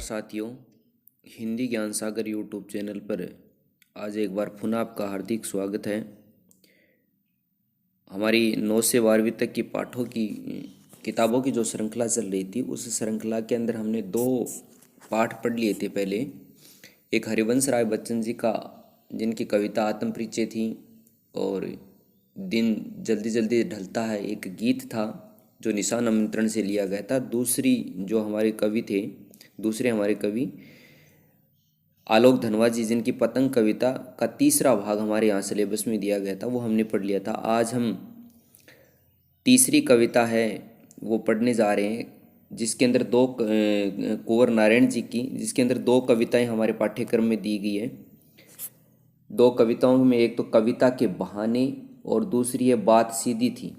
साथियों, हिंदी ज्ञान सागर YouTube channel पर आज एक बार पुनः आपका हार्दिक स्वागत है। हमारी 9 से 12वीं तक की पाठों की किताबों की जो श्रृंखला चल रही थी, उस श्रृंखला के अंदर हमने 2 पाठ पढ़ लिए थे। पहले एक हरिवंश राय बच्चन जी का, जिनकी कविता आत्म परिचय थी और दिन जल्दी जल्दी ढलता है, एक गीत था जो निशान आमंत्रण से लिया गया था। दूसरे हमारे कवि आलोक धनवा जी, जिनकी पतंग कविता का तीसरा भाग हमारे यहाँ सिलेबस में दिया गया था, वो हमने पढ़ लिया था। आज हम तीसरी कविता है वो पढ़ने जा रहे हैं, जिसके अंदर कुंवर नारायण जी की, जिसके अंदर 2 कविताएं हमारे पाठ्यक्रम में दी गई है। 2 कविताओं में एक तो कविता के बहाने और दूसरी है बात सीधी थी।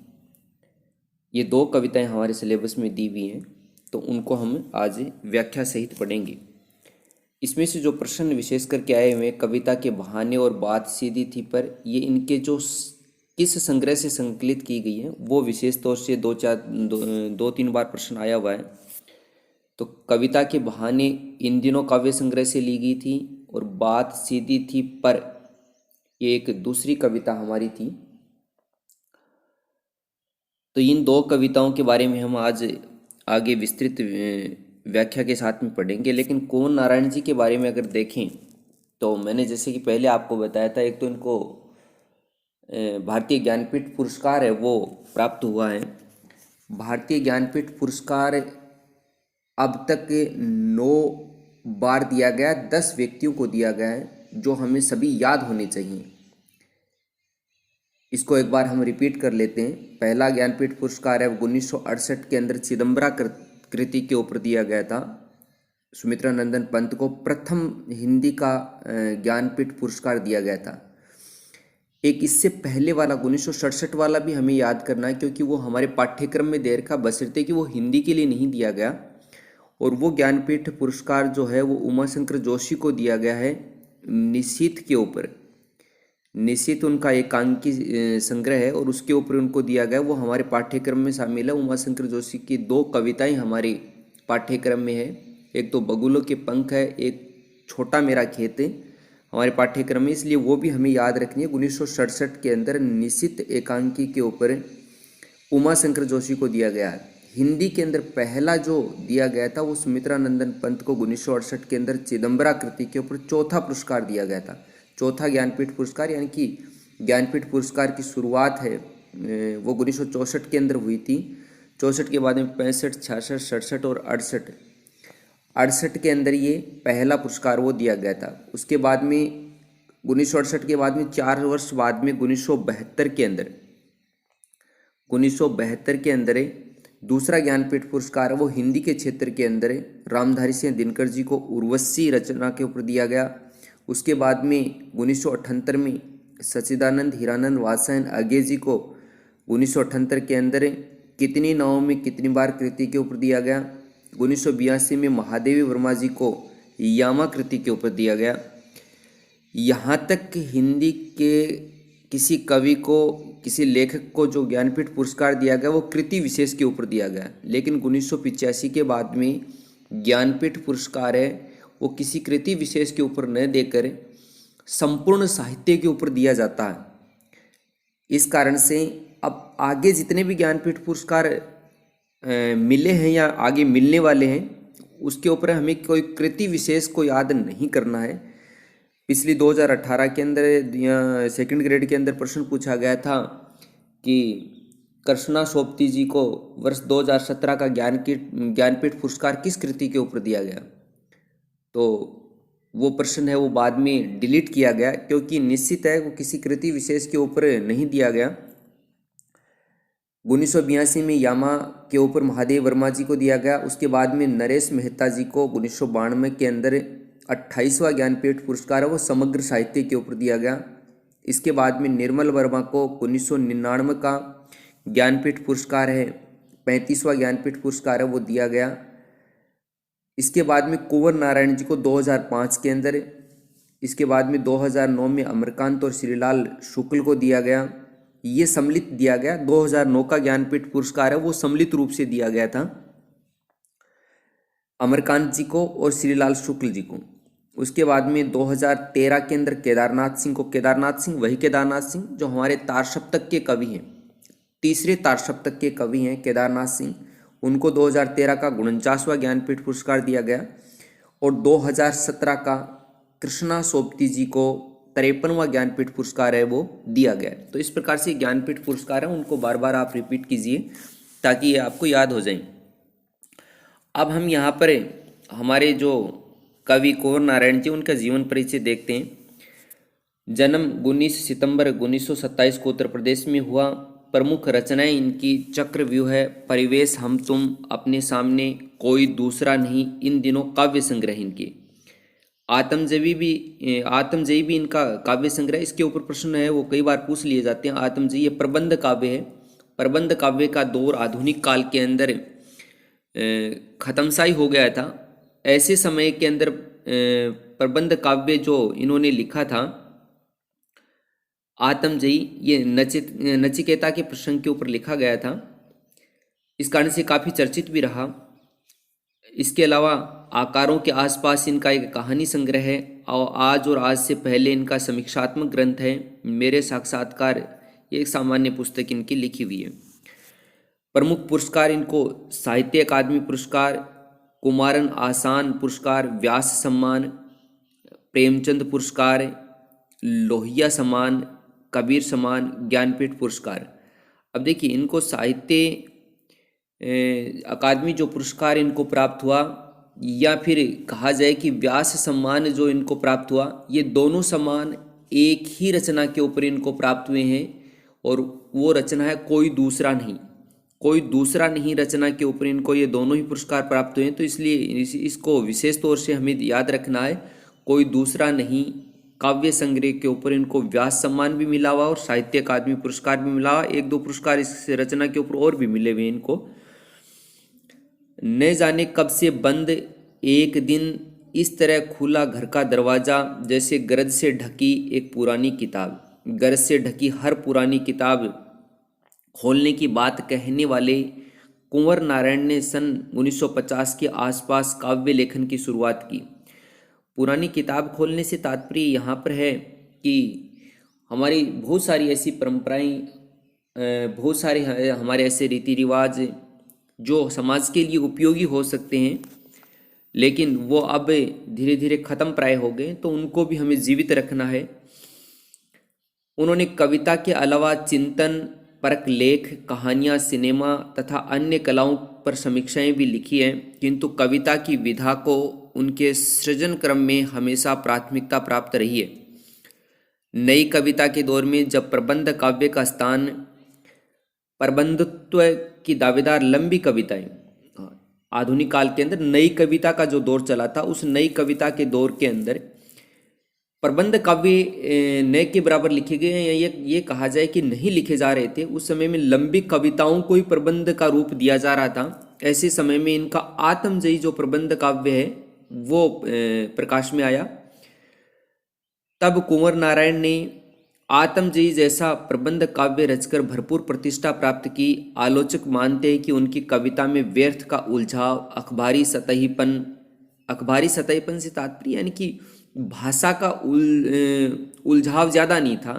ये 2 कविताएं हमारे सिलेबस में दी हुई हैं, तो उनको हम आज व्याख्या सहित पढ़ेंगे। इसमें से जो प्रश्न विशेष करके आए हुए कविता के बहाने और बात सीधी थी पर, ये इनके जो किस संग्रह से संकलित की गई है, वो विशेष तौर से 2-3 बार प्रश्न आया हुआ है। तो कविता के बहाने इन दिनों काव्य संग्रह से ली गई थी और बात सीधी थी पर ये एक दूसरी कविता हमारी थी। तो इन 2 कविताओं के बारे में हम आज आगे विस्तृत व्याख्या के साथ में पढ़ेंगे। लेकिन कुंवर नारायण जी के बारे में अगर देखें तो मैंने जैसे कि पहले आपको बताया था, एक तो इनको भारतीय ज्ञानपीठ पुरस्कार है वो प्राप्त हुआ है। भारतीय ज्ञानपीठ पुरस्कार अब तक 9 बार दिया गया, 10 व्यक्तियों को दिया गया है, जो हमें सभी याद होने चाहिए। इसको एक बार हम रिपीट कर लेते हैं। पहला ज्ञानपीठ पुरस्कार है 1968 के अंदर चिदम्बरा कृति के ऊपर दिया गया था। सुमित्रा नंदन पंत को प्रथम हिंदी का ज्ञानपीठ पुरस्कार दिया गया था। एक इससे पहले वाला 1967 वाला भी हमें याद करना है, क्योंकि वो हमारे पाठ्यक्रम में दे रखा, बशर्ते कि वो हिंदी के लिए नहीं दिया गया। और वो ज्ञानपीठ पुरस्कार जो है वो उमाशंकर जोशी को दिया गया है निशीथ के ऊपर। निशीथ उनका एकांकी संग्रह है और उसके ऊपर उनको दिया गया, वो हमारे पाठ्यक्रम में शामिल है। उमाशंकर जोशी की 2 कविताएं हमारे पाठ्यक्रम में है। एक तो बगुलों के पंख है, एक छोटा मेरा खेत है हमारे पाठ्यक्रम में, इसलिए वो भी हमें याद रखनी है। 1967 के अंदर निशीथ एकांकी के ऊपर उमाशंकर जोशी को दिया गया है। हिंदी के अंदर पहला जो दिया गया था वो सुमित्रा नंदन पंत को 1968 के अंदर चिदम्बरा कृति के ऊपर चौथा पुरस्कार दिया गया था। चौथा ज्ञानपीठ पुरस्कार, यानी कि ज्ञानपीठ पुरस्कार की शुरुआत है वो 1964 के अंदर हुई थी। 64 के बाद में 65, 66, 67 और 68 के अंदर ये पहला पुरस्कार वो दिया गया था। उसके बाद में 1968 के बाद में 4 वर्ष बाद में 1972 के अंदर दूसरा ज्ञानपीठ पुरस्कार है वो हिंदी के क्षेत्र के अंदर रामधारी सिंह दिनकर जी को उर्वशी रचना के ऊपर दिया गया। उसके बाद में 1978 में सच्चिदानंद हीरानंद वात्स्यायन अज्ञे जी को 1978 के अंदर कितनी नावों में कितनी बार कृति के ऊपर दिया गया। 1982 में महादेवी वर्मा जी को यामा कृति के ऊपर दिया गया। यहाँ तक हिंदी के किसी कवि को, किसी लेखक को जो ज्ञानपीठ पुरस्कार दिया गया वो कृति विशेष के ऊपर दिया गया। लेकिन 1985 के बाद में ज्ञानपीठ पुरस्कार है वो किसी कृति विशेष के ऊपर न देकर संपूर्ण साहित्य के ऊपर दिया जाता है। इस कारण से अब आगे जितने भी ज्ञानपीठ पुरस्कार मिले हैं या आगे मिलने वाले हैं, उसके ऊपर हमें कोई कृति विशेष को याद नहीं करना है। पिछली 2018 के अंदर या सेकंड ग्रेड के अंदर प्रश्न पूछा गया था कि कृष्णा सोपती जी को वर्ष 2017 का ज्ञानपीठ पुरस्कार किस कृति के ऊपर दिया गया। तो वो प्रश्न है वो बाद में डिलीट किया गया, क्योंकि निश्चित है वो किसी कृति विशेष के ऊपर नहीं दिया गया। 1982 में यामा के ऊपर महादेव वर्मा जी को दिया गया। उसके बाद में नरेश मेहता जी को 1992 के अंदर 28वां ज्ञानपीठ पुरस्कार है वो समग्र साहित्य के ऊपर दिया गया। इसके बाद में निर्मल वर्मा को 1999 का ज्ञानपीठ पुरस्कार है, 35वां ज्ञानपीठ पुरस्कार है वो दिया गया। इसके बाद में कुंवर नारायण जी को 2005 के अंदर, इसके बाद में 2009 में अमरकांत और श्रीलाल शुक्ल को दिया गया। ये सम्मिलित दिया गया। 2009 का ज्ञानपीठ पुरस्कार है वो सम्मिलित रूप से दिया गया था। अमरकांत जी को और श्रीलाल शुक्ल जी को। उसके बाद में 2013 के अंदर केदारनाथ सिंह को, केदारनाथ सिंह वही केदारनाथ सिंह जो हमारे तार सप्तक के कवि हैं, तीसरे तार सप्तक के कवि हैं केदारनाथ सिंह, उनको 2013 का 49वां ज्ञानपीठ पुरस्कार दिया गया। और 2017 का कृष्णा सोबती जी को 53वां ज्ञानपीठ पुरस्कार है वो दिया गया। तो इस प्रकार से ज्ञानपीठ पुरस्कार है, उनको बार बार आप रिपीट कीजिए ताकि ये आपको याद हो जाए। अब हम यहाँ पर हमारे जो कवि कुंवर नारायण जी उनका जीवन परिचय देखते हैं। जन्म 19 सितंबर 1927 को उत्तर प्रदेश में हुआ। प्रमुख रचनाएं इनकी चक्रव्यूह है, परिवेश, हम तुम, अपने सामने, कोई दूसरा नहीं, इन दिनों काव्य संग्रह इनके। आत्मजयी भी इनका काव्य संग्रह। इसके ऊपर प्रश्न है वो कई बार पूछ लिए जाते हैं। आत्मजयी ये प्रबंध काव्य है। प्रबंध काव्य का दौर आधुनिक काल के अंदर खत्म सा ही हो गया था। ऐसे समय के अंदर प्रबंध काव्य जो इन्होंने लिखा था आत्मजयी, ये नचिकेता के प्रसंग के ऊपर लिखा गया था, इस कारण से काफ़ी चर्चित भी रहा। इसके अलावा आकारों के आसपास इनका एक कहानी संग्रह है और आज और आज से पहले इनका समीक्षात्मक ग्रंथ है मेरे साक्षात्कार, ये एक सामान्य पुस्तक इनकी लिखी हुई है। प्रमुख पुरस्कार इनको साहित्य अकादमी पुरस्कार, कुमारन आसान पुरस्कार, व्यास सम्मान, प्रेमचंद पुरस्कार, लोहिया सम्मान, कबीर सम्मान, ज्ञानपीठ पुरस्कार। अब देखिए इनको साहित्य अकादमी जो पुरस्कार इनको प्राप्त हुआ या फिर कहा जाए कि व्यास सम्मान जो इनको प्राप्त हुआ, ये दोनों सम्मान एक ही रचना के ऊपर इनको प्राप्त हुए हैं और वो रचना है कोई दूसरा नहीं। कोई दूसरा नहीं रचना के ऊपर इनको ये दोनों ही पुरस्कार प्राप्त हुए हैं। तो इसलिए इसको विशेष तौर से हमें याद रखना है। कोई दूसरा नहीं काव्य संग्रह के ऊपर इनको व्यास सम्मान भी मिला हुआ और साहित्य अकादमी पुरस्कार भी मिला हुआ। एक दो पुरस्कार इस रचना के ऊपर और भी मिले हुए इनको। न जाने कब से बंद एक दिन इस तरह खुला घर का दरवाज़ा, जैसे गरज से ढकी एक पुरानी किताब। गरज से ढकी हर पुरानी किताब खोलने की बात कहने वाले कुंवर नारायण ने सन 1950 के आसपास काव्य लेखन की शुरुआत की। पुरानी किताब खोलने से तात्पर्य यहाँ पर है कि हमारी बहुत सारी ऐसी परंपराएं, बहुत सारे हमारे ऐसे रीति रिवाज जो समाज के लिए उपयोगी हो सकते हैं लेकिन वो अब धीरे धीरे खत्म प्राय हो गए, तो उनको भी हमें जीवित रखना है। उन्होंने कविता के अलावा चिंतन परक लेख, कहानियाँ, सिनेमा तथा अन्य कलाओं पर समीक्षाएं भी लिखी हैं, किंतु कविता की विधा को उनके सृजन क्रम में हमेशा प्राथमिकता प्राप्त रही है। नई कविता के दौर में जब प्रबंध काव्य का स्थान प्रबंधत्व की दावेदार लंबी कविताएं, आधुनिक काल के अंदर नई कविता का जो दौर चला था, उस नई कविता के दौर के अंदर प्रबंध काव्य नए के बराबर लिखे गए हैं या ये कहा जाए कि नहीं लिखे जा रहे थे। उस समय में लंबी कविताओं को ही प्रबंध का रूप दिया जा रहा था। ऐसे समय में इनका आत्मजयी जो प्रबंध काव्य है वो प्रकाश में आया। तब कुंवर नारायण ने आत्मजयी जैसा प्रबंध काव्य रचकर भरपूर प्रतिष्ठा प्राप्त की। आलोचक मानते हैं कि उनकी कविता में व्यर्थ का उलझाव, अखबारी सतहीपन से तात्पर्य यानी कि भाषा का उलझाव ज़्यादा नहीं था।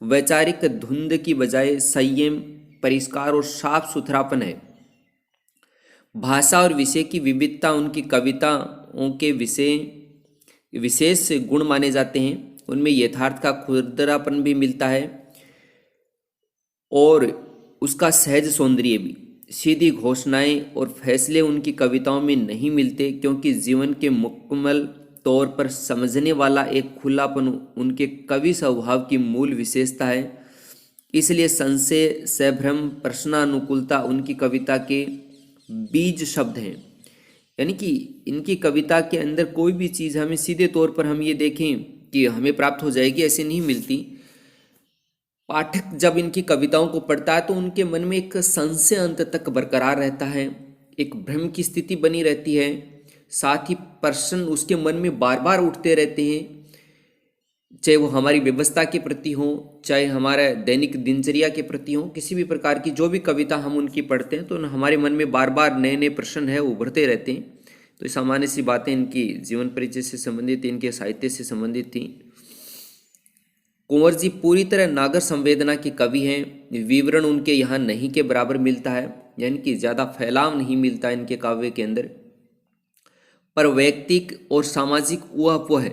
वैचारिक धुंध की बजाय संयम, परिष्कार और साफ सुथरापन है। भाषा और विषय की विविधता उनकी कविताओं के विशेष गुण माने जाते हैं। उनमें यथार्थ का खुरदरापन भी मिलता है और उसका सहज सौंदर्य भी। सीधी घोषणाएं और फैसले उनकी कविताओं में नहीं मिलते, क्योंकि जीवन के मुकम्मल तौर पर समझने वाला एक खुलापन उनके कवि स्वभाव की मूल विशेषता है। इसलिए संशय, संभ्रम, प्रश्नानुकूलता उनकी कविता के बीज शब्द हैं। यानी कि इनकी कविता के अंदर कोई भी चीज़ हमें सीधे तौर पर हम ये देखें कि हमें प्राप्त हो जाएगी, ऐसे नहीं मिलती। पाठक जब इनकी कविताओं को पढ़ता है तो उनके मन में एक संशय अंत तक बरकरार रहता है, एक भ्रम की स्थिति बनी रहती है। साथ ही प्रश्न उसके मन में बार बार उठते रहते हैं, चाहे वो हमारी व्यवस्था के प्रति हो, चाहे हमारे दैनिक दिनचर्या के प्रति हो। किसी भी प्रकार की जो भी कविता हम उनकी पढ़ते हैं तो हमारे मन में बार बार नए नए प्रश्न है उभरते रहते हैं, तो ये सामान्य सी बातें इनकी जीवन परिचय से संबंधित, इनके साहित्य से संबंधित थी। कुंवर जी पूरी तरह नागर संवेदना के कवि हैं। विवरण उनके यहाँ नहीं के बराबर मिलता है, यानी कि ज़्यादा फैलाव नहीं मिलता इनके काव्य के अंदर, पर वैयक्तिक और सामाजिक ऊहापोह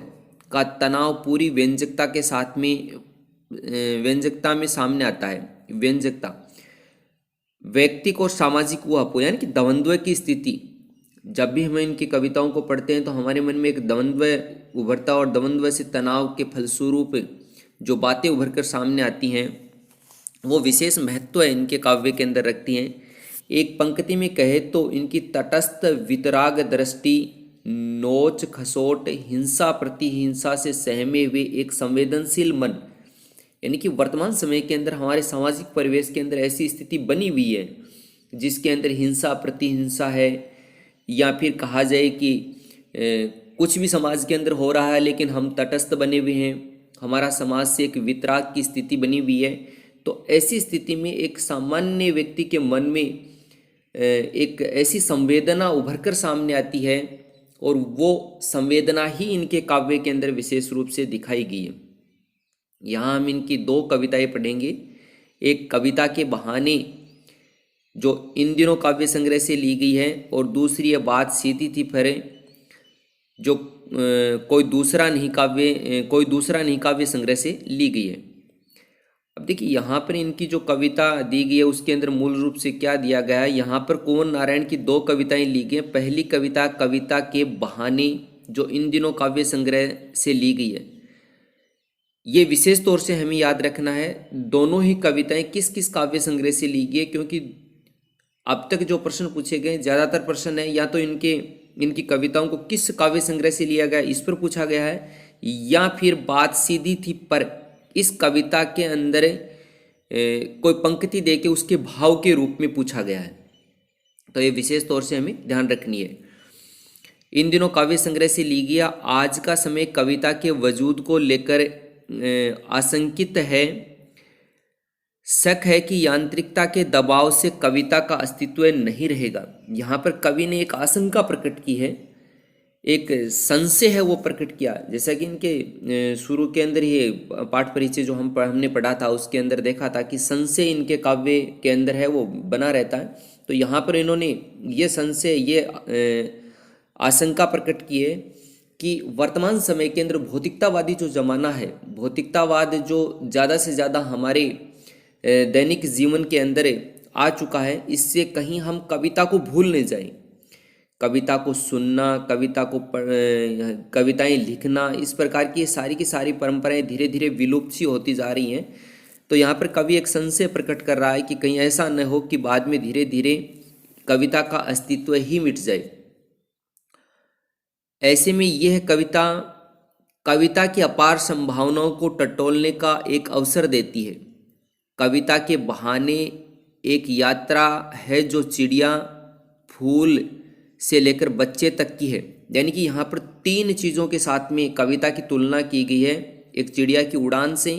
का तनाव पूरी व्यंजकता के साथ में व्यंजकता में सामने आता है। व्यंजकता, वैयक्तिक और सामाजिक ऊहापोह यानी कि द्वंद्व की स्थिति। जब भी हम इनकी कविताओं को पढ़ते हैं तो हमारे मन में एक द्वंद्व उभरता, और द्वंद्व से तनाव के फलस्वरूप जो बातें उभर कर सामने आती हैं वो विशेष महत्व है इनके काव्य के अंदर रखती हैं। एक पंक्ति में कहे तो इनकी तटस्थ वितराग दृष्टि, नोच खसोट, हिंसा प्रतिहिंसा से सहमे हुए एक संवेदनशील मन, यानी कि वर्तमान समय के अंदर हमारे सामाजिक परिवेश के अंदर ऐसी स्थिति बनी हुई है जिसके अंदर हिंसा प्रतिहिंसा है, या फिर कहा जाए कि कुछ भी समाज के अंदर हो रहा है लेकिन हम तटस्थ बने हुए हैं, हमारा समाज से एक वितराग की स्थिति बनी हुई है। तो ऐसी स्थिति में एक सामान्य व्यक्ति के मन में एक ऐसी संवेदना उभर कर सामने आती है, और वो संवेदना ही इनके काव्य के अंदर विशेष रूप से दिखाई गई है। यहाँ हम इनकी दो कविताएं पढ़ेंगे। एक कविता के बहाने जो इन दिनों काव्य संग्रह से ली गई है, और दूसरी है बात सीधी थी फरे, जो कोई दूसरा नहीं काव्य संग्रह से ली गई है। अब देखिए यहाँ पर इनकी जो कविता दी गई है उसके अंदर मूल रूप से क्या दिया गया है। यहाँ पर कुंवर नारायण की दो कविताएं ली गई हैं। पहली कविता कविता के बहाने, जो इन दिनों काव्य संग्रह से ली गई है। ये विशेष तौर से हमें याद रखना है दोनों ही कविताएं किस किस काव्य संग्रह से ली गई है, क्योंकि अब तक जो प्रश्न पूछे गए ज़्यादातर प्रश्न है या तो इनकी कविताओं को किस काव्य संग्रह से लिया गया इस पर पूछा गया है, या फिर बात सीधी थी पर इस कविता के अंदर कोई पंक्ति दे के उसके भाव के रूप में पूछा गया है। तो ये विशेष तौर से हमें ध्यान रखनी है। इन दिनों काव्य संग्रह से ली गया आज का समय कविता के वजूद को लेकर आशंकित है। शक है कि यांत्रिकता के दबाव से कविता का अस्तित्व नहीं रहेगा। यहाँ पर कवि ने एक आशंका प्रकट की है, एक संशय है वो प्रकट किया। जैसा कि इनके शुरू के अंदर ये पाठ परिचय जो हमने पढ़ा था उसके अंदर देखा था कि संशय इनके काव्य के अंदर है वो बना रहता है। तो यहाँ पर इन्होंने ये संशय, ये आशंका प्रकट की है कि वर्तमान समय के अंदर भौतिकतावादी जो जमाना है, भौतिकतावाद जो ज़्यादा से ज़्यादा हमारे दैनिक जीवन के अंदर आ चुका है, इससे कहीं हम कविता को भूल नहीं जाएं। कविता को सुनना, कविताएं लिखना, इस प्रकार की सारी परंपराएं धीरे धीरे विलुप्त सी होती जा रही हैं। तो यहाँ पर कवि एक संशय प्रकट कर रहा है कि कहीं ऐसा न हो कि बाद में धीरे धीरे कविता का अस्तित्व ही मिट जाए। ऐसे में यह कविता की अपार संभावनाओं को टटोलने का एक अवसर देती है। कविता के बहाने एक यात्रा है जो चिड़िया, फूल से लेकर बच्चे तक की है। यानी कि यहाँ पर तीन चीज़ों के साथ में कविता की तुलना की गई है। एक चिड़िया की उड़ान से,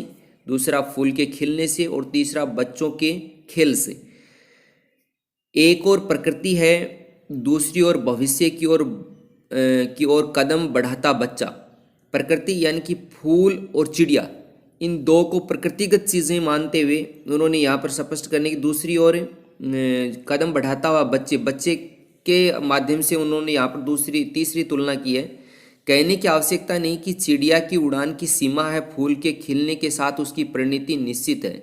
दूसरा फूल के खिलने से, और तीसरा बच्चों के खेल से। एक और प्रकृति है, दूसरी ओर भविष्य की ओर कदम बढ़ाता बच्चा। प्रकृति यानी कि फूल और चिड़िया, इन दो को प्रकृतिगत चीज़ें मानते हुए उन्होंने यहाँ पर स्पष्ट करने की दूसरी ओर कदम बढ़ाता हुआ बच्चे के माध्यम से उन्होंने यहाँ पर तीसरी तुलना की है। कहने की आवश्यकता नहीं कि चिड़िया की उड़ान की सीमा है, फूल के खिलने के साथ उसकी परिणति निश्चित है।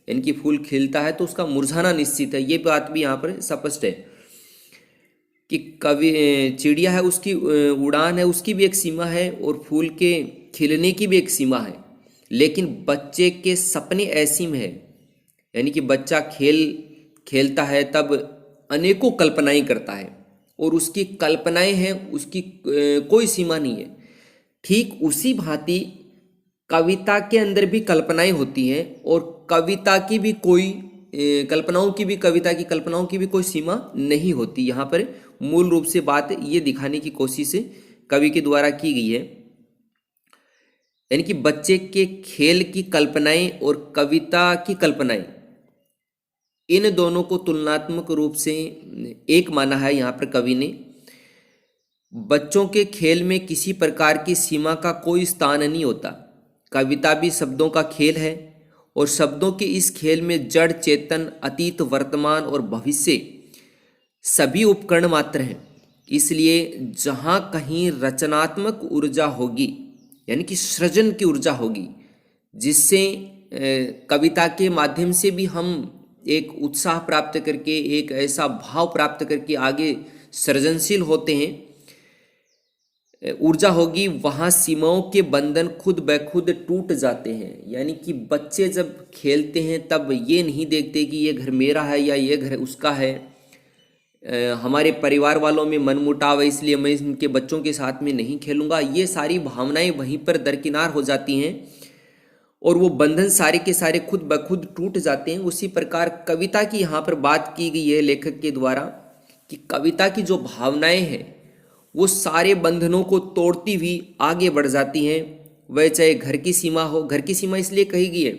यानी कि फूल खिलता है तो उसका मुरझाना निश्चित है। ये बात भी यहाँ पर स्पष्ट है कि चिड़िया है उसकी उड़ान है, उसकी भी एक सीमा है, और फूल के खिलने की भी एक सीमा है। लेकिन बच्चे के सपने असीम है। यानी कि बच्चा खेलता है तब अनेकों कल्पनाएं करता है, और उसकी कल्पनाएं हैं, उसकी कोई सीमा नहीं है। ठीक उसी भांति कविता के अंदर भी कल्पनाएं होती हैं, और कविता की भी कल्पनाओं की भी कोई सीमा नहीं होती। यहाँ पर मूल रूप से बात ये दिखाने की कोशिश कवि के द्वारा की गई है। यानी कि बच्चे के खेल की कल्पनाएं और कविता की कल्पनाएं, इन दोनों को तुलनात्मक रूप से एक माना है यहाँ पर कवि ने। बच्चों के खेल में किसी प्रकार की सीमा का कोई स्थान नहीं होता। कविता भी शब्दों का खेल है और शब्दों के इस खेल में जड़, चेतन, अतीत, वर्तमान और भविष्य सभी उपकरण मात्र हैं। इसलिए जहाँ कहीं रचनात्मक ऊर्जा होगी, यानी कि सृजन की ऊर्जा होगी, जिससे कविता के माध्यम से भी हम एक उत्साह प्राप्त करके, एक ऐसा भाव प्राप्त करके आगे सृजनशील होते हैं, ऊर्जा होगी, वहाँ सीमाओं के बंधन खुद ब खुद टूट जाते हैं। यानी कि बच्चे जब खेलते हैं तब ये नहीं देखते कि ये घर मेरा है या ये घर उसका है, हमारे परिवार वालों में मनमुटाव है इसलिए मैं इनके बच्चों के साथ में नहीं खेलूंगा। ये सारी भावनाएं वहीं पर दरकिनार हो जाती हैं और वो बंधन सारे के सारे खुद ब खुद टूट जाते हैं। उसी प्रकार कविता की यहाँ पर बात की गई है लेखक के द्वारा कि कविता की जो भावनाएं हैं वो सारे बंधनों को तोड़ती हुई आगे बढ़ जाती हैं। वह चाहे घर की सीमा हो, घर की सीमा इसलिए कही गई है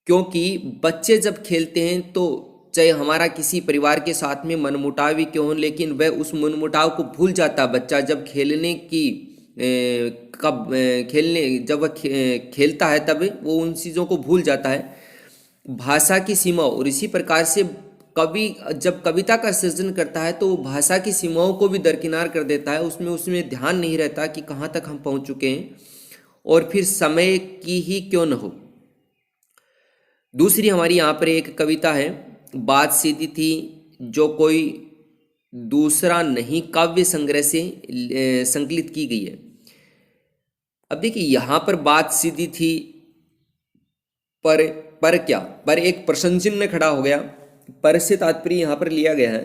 क्योंकि बच्चे जब खेलते हैं तो चाहे हमारा किसी परिवार के साथ में मनमुटाव ही क्यों हो, लेकिन वह उस मनमुटाव को भूल जाता। बच्चा जब खेलने की जब वह खेलता है तब वो उन चीज़ों को भूल जाता है। भाषा की सीमा, और इसी प्रकार से कवि जब कविता का सृजन करता है तो भाषा की सीमाओं को भी दरकिनार कर देता है। उसमें ध्यान नहीं रहता कि कहाँ तक हम पहुँच चुके हैं और फिर समय की ही क्यों न हो। दूसरी हमारी यहाँ पर एक कविता है, बात सीधी थी जो कोई दूसरा नहीं, काव्य संग्रह से संकलित की गई है। अब देखिए यहाँ पर बात सीधी थी पर क्या, पर एक प्रश्न चिन्ह खड़ा हो गया। पर से तात्पर्य यहाँ पर लिया गया है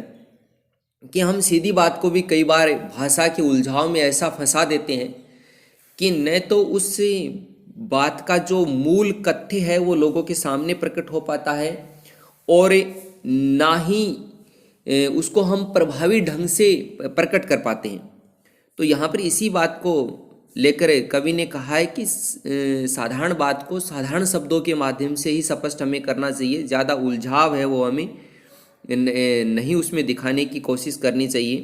कि हम सीधी बात को भी कई बार भाषा के उलझाव में ऐसा फंसा देते हैं कि न तो उस बात का जो मूल तथ्य है वो लोगों के सामने प्रकट हो पाता है और ना ही उसको हम प्रभावी ढंग से प्रकट कर पाते हैं। तो यहाँ पर इसी बात को लेकर कवि ने कहा है कि साधारण बात को साधारण शब्दों के माध्यम से ही स्पष्ट हमें करना चाहिए। ज़्यादा उलझाव है वो हमें नहीं उसमें दिखाने की कोशिश करनी चाहिए।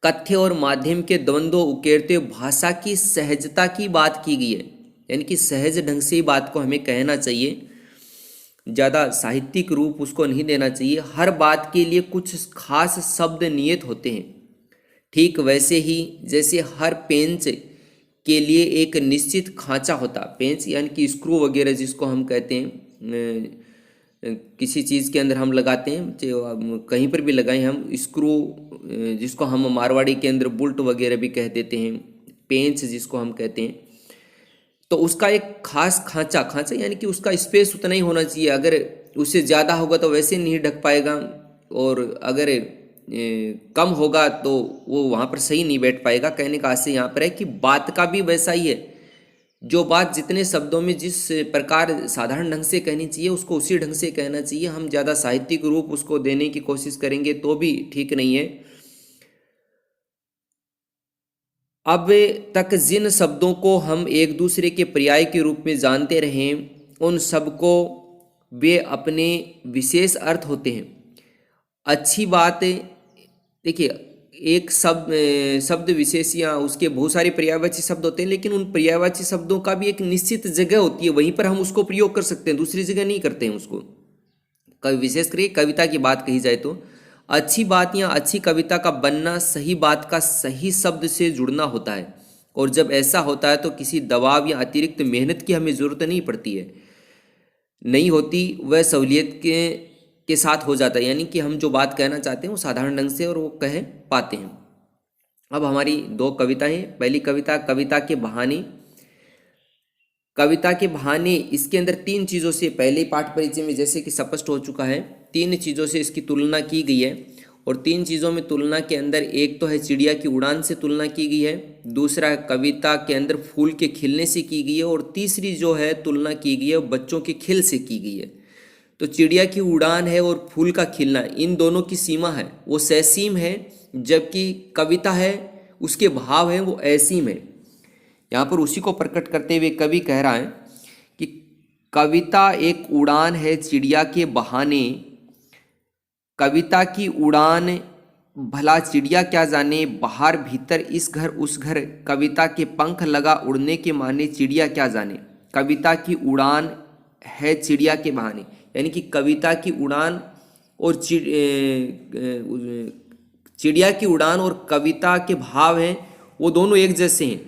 कथ्य और माध्यम के द्वंद्व उकेरते भाषा की सहजता की बात की गई है, यानी कि सहज ढंग से ही बात को हमें कहना चाहिए, ज़्यादा साहित्यिक रूप उसको नहीं देना चाहिए। हर बात के लिए कुछ खास शब्द नियत होते हैं, ठीक वैसे ही जैसे हर पेंच के लिए एक निश्चित खांचा होता। पेंच यानी कि स्क्रू वगैरह जिसको हम कहते हैं, किसी चीज़ के अंदर हम लगाते हैं, कहीं पर भी लगाएं हम स्क्रू, जिसको हम मारवाड़ी के अंदर बुल्ट वगैरह भी कह देते हैं, पेंच जिसको हम कहते हैं, तो उसका एक खास खांचा यानी कि उसका स्पेस उतना ही होना चाहिए। अगर उससे ज़्यादा होगा तो वैसे नहीं ढक पाएगा और अगर कम होगा तो वो वहाँ पर सही नहीं बैठ पाएगा। कहने का आशय यहाँ पर है कि बात का भी वैसा ही है, जो बात जितने शब्दों में जिस प्रकार साधारण ढंग से कहनी चाहिए उसको उसी ढंग से कहना चाहिए। हम ज़्यादा साहित्यिक रूप उसको देने की कोशिश करेंगे तो भी ठीक नहीं है। अब तक जिन शब्दों को हम एक दूसरे के पर्याय के रूप में जानते रहे उन सब को वे अपने विशेष अर्थ होते हैं। अच्छी बात, देखिए एक शब्द विशेष या उसके बहुत सारे पर्यायवाची शब्द होते हैं, लेकिन उन पर्यायवाची शब्दों का भी एक निश्चित जगह होती है, वहीं पर हम उसको प्रयोग कर सकते हैं, दूसरी जगह नहीं करते हैं उसको। विशेष करके कविता की बात कही जाए तो अच्छी बात या अच्छी कविता का बनना सही बात का सही शब्द से जुड़ना होता है, और जब ऐसा होता है तो किसी दबाव या अतिरिक्त मेहनत की हमें ज़रूरत नहीं पड़ती है, नहीं होती, वह सहूलियत के साथ हो जाता है। यानी कि हम जो बात कहना चाहते हैं वो साधारण ढंग से और वो कह पाते हैं। अब हमारी दो कविताएं, पहली कविता कविता के बहाने। कविता के बहाने इसके अंदर तीन चीज़ों से पहले पाठ परिचय में जैसे कि स्पष्ट हो चुका है, तीन चीज़ों से इसकी तुलना की गई है। और तीन चीज़ों में तुलना के अंदर एक तो है चिड़िया की उड़ान से तुलना की गई है, दूसरा कविता के अंदर फूल के खिलने से की गई है, और तीसरी जो है तुलना की गई है बच्चों के खेल से की गई है। तो चिड़िया की उड़ान है और फूल का खिलना, इन दोनों की सीमा है वो ससीम है, जबकि कविता है उसके भाव है वो असीम है। यहाँ पर उसी को प्रकट करते हुए कवि कह रहा है कि कविता एक उड़ान है चिड़िया के बहाने, कविता की उड़ान भला चिड़िया क्या जाने, बाहर भीतर इस घर उस घर, कविता के पंख लगा उड़ने के माने चिड़िया क्या जाने। कविता की उड़ान है चिड़िया के बहाने, यानी कि कविता की उड़ान और चिड़िया की उड़ान और कविता के भाव हैं वो दोनों एक जैसे हैं,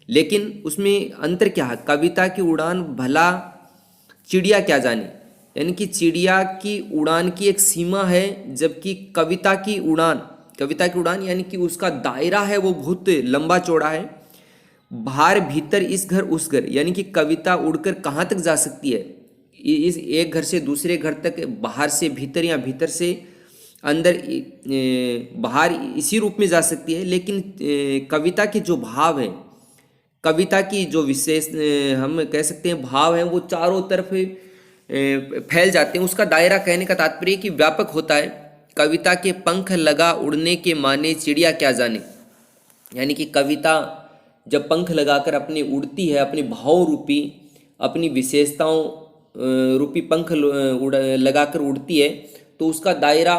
लेकिन उसमें अंतर क्या है। कविता की उड़ान भला चिड़िया क्या जाने, यानी कि चिड़िया की उड़ान की एक सीमा है, जबकि कविता की उड़ान यानी कि उसका दायरा है वो बहुत लंबा चौड़ा है। बाहर भीतर इस घर उस घर, यानी कि कविता उड़कर कहाँ तक जा सकती है, इस एक घर से दूसरे घर तक, बाहर से भीतर या भीतर से अंदर, बाहर इसी रूप में जा सकती है। लेकिन कविता के जो भाव हैं, कविता की जो विशेष हम कह सकते हैं भाव हैं, वो चारों तरफ फैल जाते हैं। उसका दायरा कहने का तात्पर्य कि व्यापक होता है। कविता के पंख लगा उड़ने के माने चिड़िया क्या जाने, यानी कि कविता जब पंख लगाकर अपने उड़ती है, अपने भाव रूपी, अपनी विशेषताओं रूपी पंख लगाकर उड़ती है, तो उसका दायरा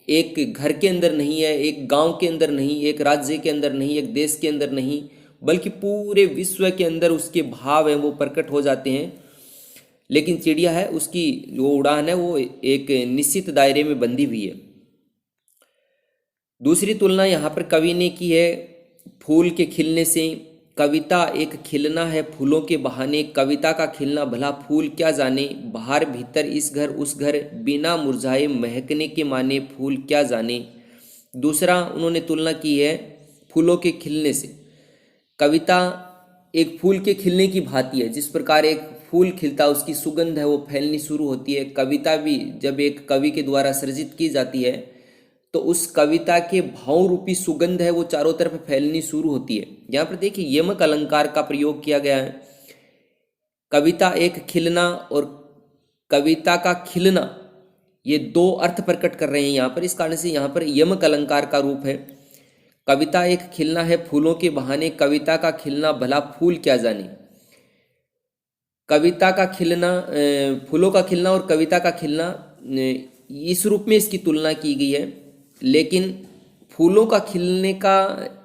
एक घर के अंदर नहीं है, एक गांव के अंदर नहीं, एक राज्य के अंदर नहीं, एक देश के अंदर नहीं, बल्कि पूरे विश्व के अंदर उसके भाव हैं वो प्रकट हो जाते हैं। लेकिन चिड़िया है, उसकी जो उड़ान है वो एक निश्चित दायरे में बंधी हुई है। दूसरी तुलना यहाँ पर कवि ने की है फूल के खिलने से। कविता एक खिलना है फूलों के बहाने, कविता का खिलना भला फूल क्या जाने। बाहर भीतर इस घर उस घर, बिना मुरझाए महकने के माने फूल क्या जाने। दूसरा उन्होंने तुलना की है फूलों के खिलने से। कविता एक फूल के खिलने की भांति है, जिस प्रकार एक फूल खिलता उसकी सुगंध है वो फैलनी शुरू होती है। कविता भी जब एक कवि के द्वारा सृजित की जाती है तो उस कविता के भाव रूपी सुगंध है वो चारों तरफ फैलनी शुरू होती है। यहाँ पर देखिए यमक अलंकार का प्रयोग किया गया है। कविता एक खिलना और कविता का खिलना, ये दो अर्थ प्रकट कर रहे हैं यहाँ पर। इस कारण से यहाँ पर यमक अलंकार का रूप है। कविता एक खिलना है फूलों के बहाने, कविता का खिलना भला फूल क्या जाने। कविता का खिलना, फूलों का खिलना और कविता का खिलना, इस रूप में इसकी तुलना की गई है। लेकिन फूलों का खिलने का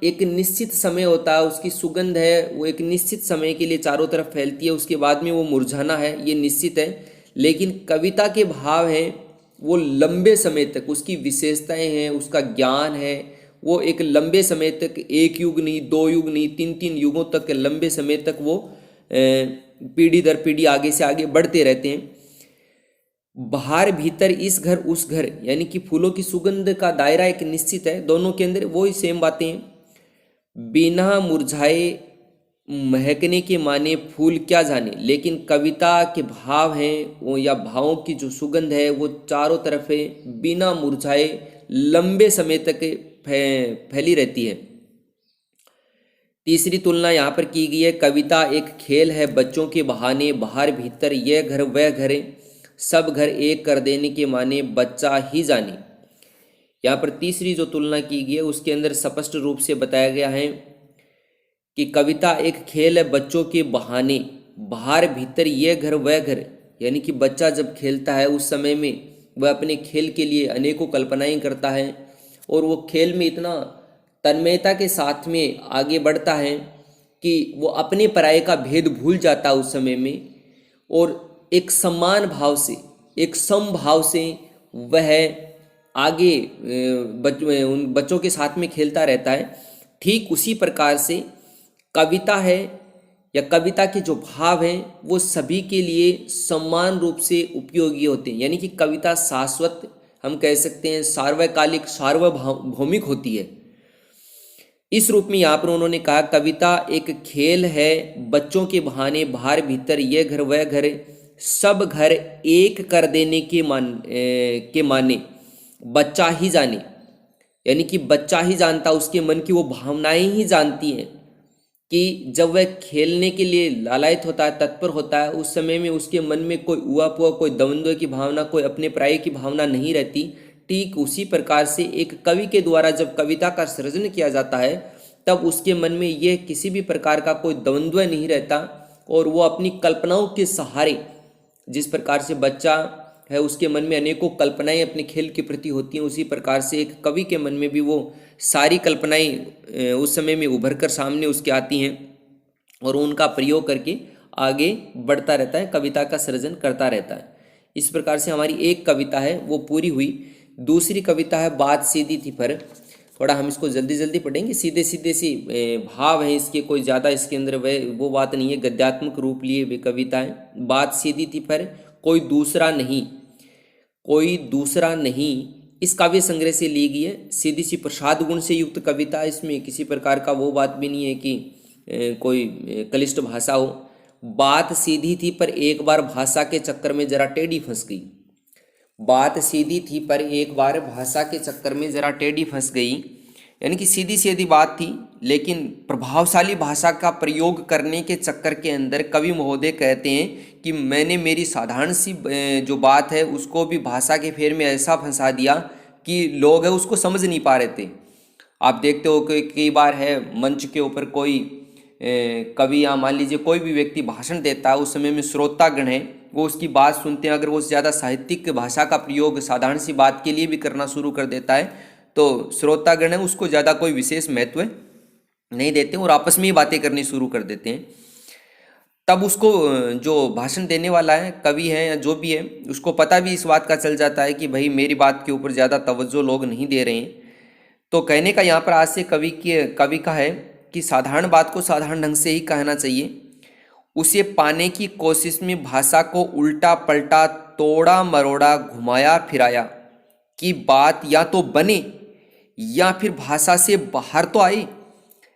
एक निश्चित समय होता है, उसकी सुगंध है वो एक निश्चित समय के लिए चारों तरफ फैलती है, उसके बाद में वो मुरझाना है, ये निश्चित है। लेकिन कविता के भाव हैं वो लंबे समय तक, उसकी विशेषताएं हैं, उसका ज्ञान है, वो एक लंबे समय तक, एक युग नहीं, दो युग नहीं, तीन तीन युगों तक, लंबे समय तक वो पीढ़ी दर पीढ़ी आगे से आगे बढ़ते रहते हैं। बाहर भीतर इस घर उस घर, यानी कि फूलों की सुगंध का दायरा एक निश्चित है, दोनों के अंदर वही सेम बातें हैं। बिना मुरझाए महकने के माने फूल क्या जाने। लेकिन कविता के भाव हैं वो, या भावों की जो सुगंध है वो चारों तरफ है, बिना मुरझाए लंबे समय तक फैली रहती है। तीसरी तुलना यहाँ पर की गई है, कविता एक खेल है बच्चों के बहाने, बाहर भीतर यह घर वह घर, सब घर एक कर देने के माने बच्चा ही जाने। यहाँ पर तीसरी जो तुलना की गई है उसके अंदर स्पष्ट रूप से बताया गया है कि कविता एक खेल है बच्चों के बहाने, बाहर भीतर यह घर वह घर, यानी कि बच्चा जब खेलता है उस समय में वह अपने खेल के लिए अनेकों कल्पनाएं करता है और वो खेल में इतना तन्मयता के साथ में आगे बढ़ता है कि वो अपने पराये का भेद भूल जाता है उस समय में, और एक समान भाव से, एक समभाव से वह आगे उन बच्चों के साथ में खेलता रहता है। ठीक उसी प्रकार से कविता है या कविता के जो भाव हैं वो सभी के लिए समान रूप से उपयोगी होते हैं, यानी कि कविता शाश्वत, हम कह सकते हैं सार्वकालिक, सार्वभौमिक होती है। इस रूप में यहाँ पर उन्होंने कहा कविता एक खेल है बच्चों के बहाने, बाहर भीतर यह घर वह घर, सब घर एक कर देने के माने बच्चा ही जाने, यानी कि बच्चा ही जानता, उसके मन की वो भावनाएं ही जानती हैं कि जब वह खेलने के लिए लालायित होता है, तत्पर होता है, उस समय में उसके मन में कोई उआपुआ, कोई द्वंद्व की भावना, कोई अपने पराये की भावना नहीं रहती। ठीक उसी प्रकार से एक कवि के द्वारा जब कविता का सृजन किया जाता है तब उसके मन में यह किसी भी प्रकार का कोई द्वंद्व नहीं रहता और वो अपनी कल्पनाओं के सहारे, जिस प्रकार से बच्चा है उसके मन में अनेकों कल्पनाएं अपने खेल के प्रति होती हैं, उसी प्रकार से एक कवि के मन में भी वो सारी कल्पनाएं उस समय में उभर कर सामने उसके आती हैं और उनका प्रयोग करके आगे बढ़ता रहता है, कविता का सृजन करता रहता है। इस प्रकार से हमारी एक कविता है वो पूरी हुई। दूसरी कविता है बात सीधी थी पर, थोड़ा हम इसको जल्दी जल्दी पढ़ेंगे, सीधे सीधे सी भाव है इसके, कोई ज़्यादा इसके अंदर वो बात नहीं है, गद्यात्मक रूप लिए वे कविता है। बात सीधी थी पर कोई दूसरा नहीं, कोई दूसरा नहीं इस काव्य संग्रह से ली गई है। सीधी सी प्रसाद गुण से युक्त कविता, इसमें किसी प्रकार का वो बात भी नहीं है कि कोई क्लिष्ट भाषा हो। बात सीधी थी पर एक बार भाषा के चक्कर में जरा टेढ़ी फंस गई। बात सीधी थी पर एक बार भाषा के चक्कर में जरा टेढ़ी फंस गई, यानी कि सीधी सीधी बात थी लेकिन प्रभावशाली भाषा का प्रयोग करने के चक्कर के अंदर कवि महोदय कहते हैं कि मैंने मेरी साधारण सी जो बात है उसको भी भाषा के फेर में ऐसा फंसा दिया कि लोग है उसको समझ नहीं पा रहे थे। आप देखते हो कि कई बार है मंच के ऊपर कोई कवि या मान लीजिए कोई भी व्यक्ति भाषण देता है, उस समय में श्रोतागण है वो उसकी बात सुनते हैं, अगर वो ज़्यादा साहित्यिक भाषा का प्रयोग साधारण सी बात के लिए भी करना शुरू कर देता है तो श्रोतागण है उसको ज़्यादा कोई विशेष महत्व नहीं देते और आपस में ही बातें करनी शुरू कर देते हैं। तब उसको जो भाषण देने वाला है, कवि है या जो भी है, उसको पता भी इस बात का चल जाता है कि भाई मेरी बात के ऊपर ज़्यादा तवज्जो लोग नहीं दे रहे हैं। तो कहने का यहाँ पर आज से कवि का है कि साधारण बात को साधारण ढंग से ही कहना चाहिए। उसे पाने की कोशिश में भाषा को उल्टा पलटा तोड़ा मरोड़ा घुमाया फिराया कि बात या तो बने या फिर भाषा से बाहर तो आए,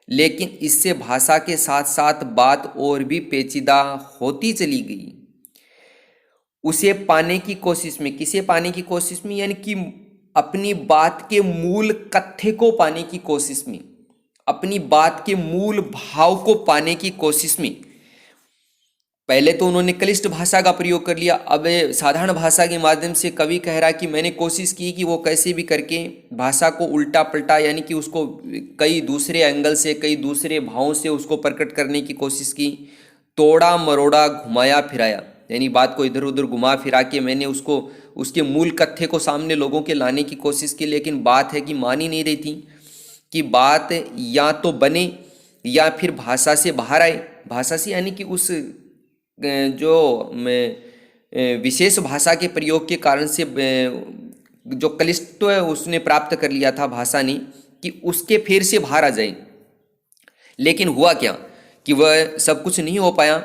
लेकिन इससे भाषा के साथ साथ बात और भी पेचीदा होती चली गई। उसे पाने की कोशिश में, किसे पाने की कोशिश में, यानी कि अपनी बात के मूल कथ्य को पाने की कोशिश में, अपनी बात के मूल भाव को पाने की कोशिश में। पहले तो उन्होंने क्लिष्ट भाषा का प्रयोग कर लिया, अब साधारण भाषा के माध्यम से कवि कह रहा है कि मैंने कोशिश की कि वो कैसे भी करके भाषा को उल्टा पलटा, यानी कि उसको कई दूसरे एंगल से, कई दूसरे भावों से उसको प्रकट करने की कोशिश की। तोड़ा मरोड़ा घुमाया फिराया, यानी बात को इधर उधर घुमा फिरा के मैंने उसको उसके मूल कथ्य को सामने लोगों के लाने की कोशिश की, लेकिन बात है कि मान ही नहीं रही थी कि बात या तो बने या फिर भाषा से बाहर आए। भाषा से यानी कि उस जो विशेष भाषा के प्रयोग के कारण से जो क्लिष्टत्व है उसने प्राप्त कर लिया था भाषा ने, कि उसके फेर से बाहर आ जाए। लेकिन हुआ क्या कि वह सब कुछ नहीं हो पाया,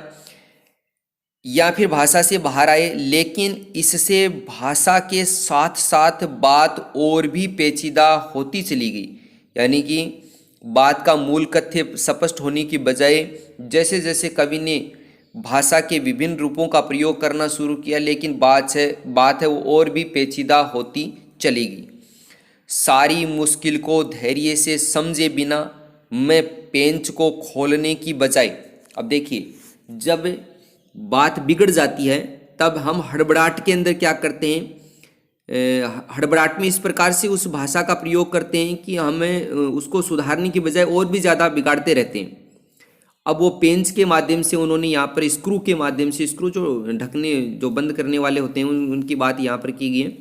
या फिर भाषा से बाहर आए, लेकिन इससे भाषा के साथ साथ बात और भी पेचीदा होती चली गई। यानी कि बात का मूल कथ्य स्पष्ट होने की बजाय जैसे जैसे कवि ने भाषा के विभिन्न रूपों का प्रयोग करना शुरू किया, लेकिन बात है वो और भी पेचीदा होती चली गई। सारी मुश्किल को धैर्य से समझे बिना मैं पेंच को खोलने की बजाय, अब देखिए जब बात बिगड़ जाती है तब हम हड़बड़ाहट के अंदर क्या करते हैं, हड़बड़ाहट में इस प्रकार से उस भाषा का प्रयोग करते हैं कि हमें उसको सुधारने की बजाय और भी ज़्यादा बिगाड़ते रहते हैं। अब वो पेंच के माध्यम से उन्होंने यहाँ पर स्क्रू के माध्यम से, स्क्रू जो ढकने जो बंद करने वाले होते हैं उनकी बात यहाँ पर की गई है।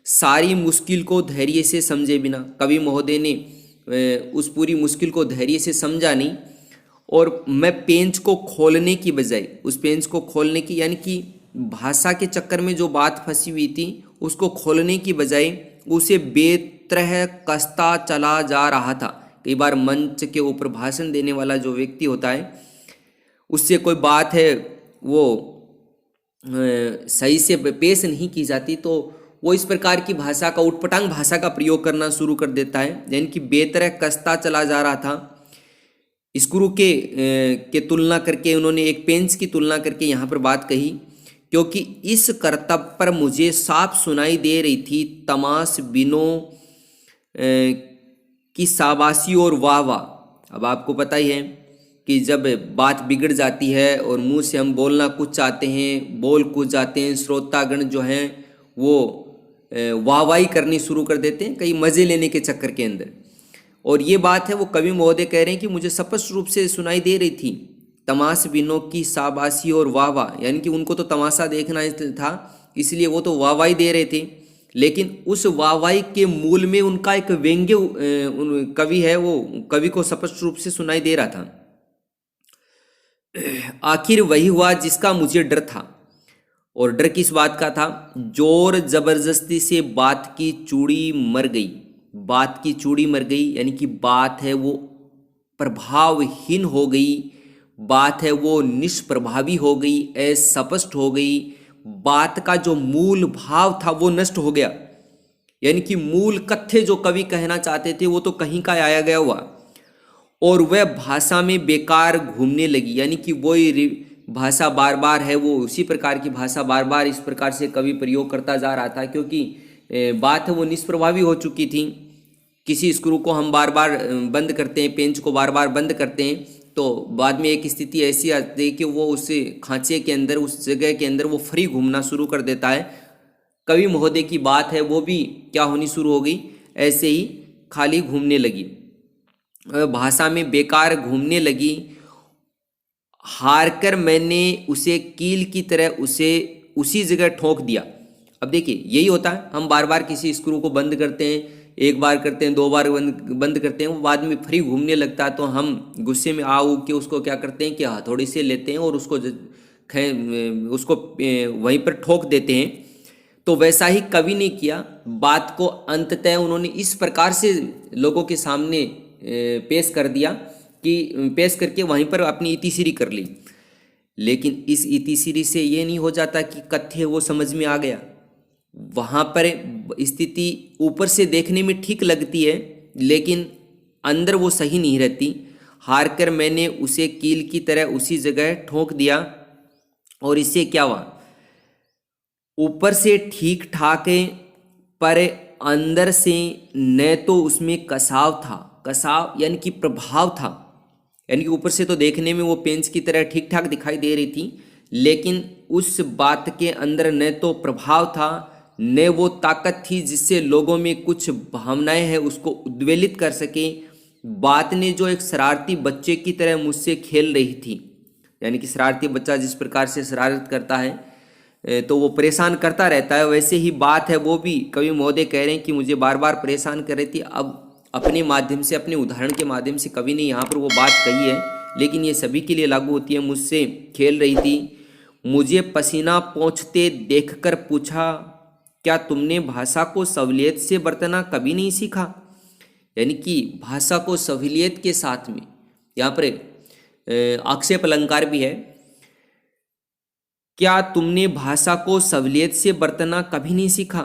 सारी मुश्किल को धैर्य से समझे बिना, कवि महोदय ने उस पूरी मुश्किल को धैर्य से समझा नहीं, और मैं पेंच को खोलने की बजाय, उस पेंच को खोलने की यानी कि भाषा के चक्कर में जो बात फंसी हुई थी उसको खोलने की बजाय उसे बेतरह कसता चला जा रहा था। कई बार मंच के ऊपर भाषण देने वाला जो व्यक्ति होता है उससे कोई बात है वो सही से पेश नहीं की जाती, तो वो इस प्रकार की भाषा का, उटपटांग भाषा का प्रयोग करना शुरू कर देता है, यानी कि बेतरह कसता चला जा रहा था। स्क्रू के तुलना करके उन्होंने एक पेंच की तुलना करके यहाँ पर बात कही, क्योंकि इस करतब पर मुझे साफ सुनाई दे रही थी तमाश बिनों की शाबाशी और वाह वाह। अब आपको पता ही है कि जब बात बिगड़ जाती है और मुंह से हम बोलना कुछ चाहते हैं, बोल कुछ जाते हैं, श्रोतागण जो हैं वो वाहवाही करनी शुरू कर देते हैं कई मज़े लेने के चक्कर के अंदर। और ये बात है वो कवि महोदय कह रहे हैं कि मुझे स्पष्ट रूप से सुनाई दे रही थी तमाश बिनों की शाबाशी और वाह वाह, यानी कि उनको तो तमाशा देखना था इसलिए वो तो वाहवाही दे रहे थे, लेकिन उस वाहवाही के मूल में उनका एक व्यंग्य कवि है, वो कवि को स्पष्ट रूप से सुनाई दे रहा था। आखिर वही हुआ जिसका मुझे डर था। और डर किस बात का था? जोर जबरदस्ती से बात की चूड़ी मर गई। बात की चूड़ी मर गई यानी कि बात है वो प्रभावहीन हो गई, बात है वो निष्प्रभावी हो गई, अस्पष्ट हो गई। बात का जो मूल भाव था वो नष्ट हो गया, यानी कि मूल कथ्य जो कवि कहना चाहते थे वो तो कहीं का आया गया हुआ, और वह भाषा में बेकार घूमने लगी। यानी कि वही भाषा बार बार है, वो उसी प्रकार की भाषा बार बार इस प्रकार से कवि प्रयोग करता जा रहा था, क्योंकि बात है वो निष्प्रभावी हो चुकी थी। किसी स्क्रू को हम बार बार बंद करते हैं, पेंच को बार बार बंद करते हैं, तो बाद में एक स्थिति ऐसी आती है कि वो उस खांचे के अंदर, उस जगह के अंदर वो फ्री घूमना शुरू कर देता है। कवि महोदय की बात है वो भी क्या होनी शुरू हो गई, ऐसे ही खाली घूमने लगी, भाषा में बेकार घूमने लगी। हार कर मैंने उसे कील की तरह उसे उसी जगह ठोक दिया। अब देखिए यही होता है, हम बार बार किसी स्क्रू को बंद करते हैं, एक बार करते हैं, दो बार बंद करते हैं, वो बाद में फ्री घूमने लगता है, तो हम गुस्से में आ के उसको क्या करते हैं कि हथौड़ी से लेते हैं और उसको वहीं पर ठोक देते हैं। तो वैसा ही कवि ने किया। बात को अंततः उन्होंने इस प्रकार से लोगों के सामने पेश कर दिया कि पेश करके वहीं पर अपनी इतिश्री कर ली। लेकिन इस इतिश्री से ये नहीं हो जाता कि कथ्य वो समझ में आ गया। वहाँ पर स्थिति ऊपर से देखने में ठीक लगती है, लेकिन अंदर वो सही नहीं रहती। हार कर मैंने उसे कील की तरह उसी जगह ठोक दिया, और इससे क्या हुआ, ऊपर से ठीक ठाक है पर अंदर से न तो उसमें कसाव था, कसाव यानी कि प्रभाव था, यानी कि ऊपर से तो देखने में वो पेंच की तरह ठीक ठाक दिखाई दे रही थी, लेकिन उस बात के अंदर न तो प्रभाव था न वो ताकत थी जिससे लोगों में कुछ भावनाएं हैं उसको उद्वेलित कर सके। बात ने जो एक शरारती बच्चे की तरह मुझसे खेल रही थी, यानी कि शरारती बच्चा जिस प्रकार से शरारत करता है तो वो परेशान करता रहता है, वैसे ही बात है वो भी कवि महोदय कह रहे हैं कि मुझे बार बार परेशान कर रही थी। अब अपने माध्यम से, अपने उदाहरण के माध्यम से कवि ने यहाँ पर वो बात कही है, लेकिन ये सभी के लिए लागू होती है। मुझसे खेल रही थी, मुझे पसीना पोंछते देखकर पूछा, क्या तुमने भाषा को सहूलियत से बरतना कभी नहीं सीखा? यानी कि भाषा को सहूलियत के साथ में, यहाँ पर आक्षेप अलंकार भी है, क्या तुमने भाषा को सहूलियत से बरतना कभी नहीं सीखा?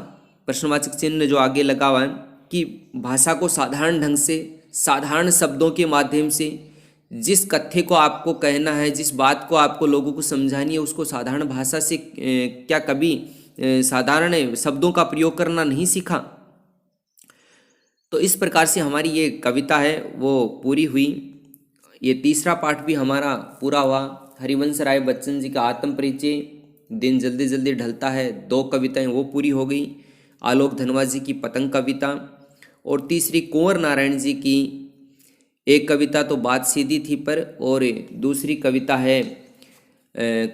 प्रश्नवाचक चिन्ह जो आगे लगा हुआ है कि भाषा को साधारण ढंग से, साधारण शब्दों के माध्यम से जिस कथ्य को आपको कहना है, जिस बात को आपको लोगों को समझानी है, उसको साधारण भाषा से क्या कभी साधारण शब्दों का प्रयोग करना नहीं सीखा? तो इस प्रकार से हमारी ये कविता है वो पूरी हुई। ये तीसरा पाठ भी हमारा पूरा हुआ। हरिवंश राय बच्चन जी का आत्म परिचय, दिन जल्दी जल्दी ढलता है, 2 कविताएं वो पूरी हो गई। आलोक धनवा जी की पतंग कविता, और तीसरी कुंवर नारायण जी की एक कविता तो बात सीधी थी पर, और दूसरी कविता है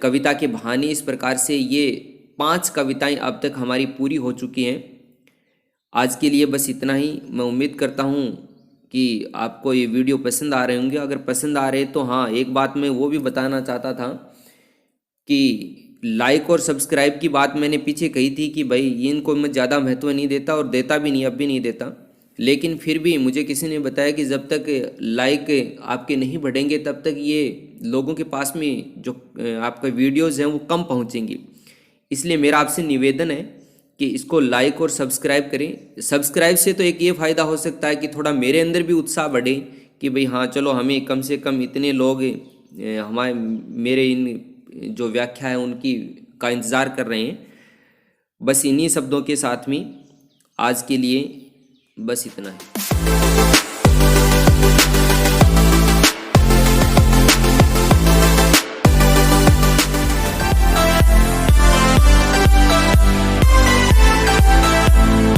कविता के बहाने। इस प्रकार से ये 5 कविताएं अब तक हमारी पूरी हो चुकी हैं। आज के लिए बस इतना ही। मैं उम्मीद करता हूँ कि आपको ये वीडियो पसंद आ रहे होंगे। अगर पसंद आ रहे तो हाँ, एक बात मैं वो भी बताना चाहता था कि लाइक और सब्सक्राइब की बात मैंने पीछे कही थी कि भाई इनको मैं ज़्यादा महत्व नहीं देता और देता भी नहीं, अब भी नहीं देता, लेकिन फिर भी मुझे किसी ने बताया कि जब तक लाइक आपके नहीं बढ़ेंगे तब तक ये लोगों के पास में जो आपका वीडियोज़ हैं वो कम पहुँचेंगी। इसलिए मेरा आपसे निवेदन है कि इसको लाइक और सब्सक्राइब करें। सब्सक्राइब से तो एक ये फ़ायदा हो सकता है कि थोड़ा मेरे अंदर भी उत्साह बढ़े कि भाई हाँ चलो, हमें कम से कम इतने लोग हमारे मेरे इन जो व्याख्या है उनकी का इंतज़ार कर रहे हैं। बस इन्हीं शब्दों के साथ में आज के लिए बस इतना है।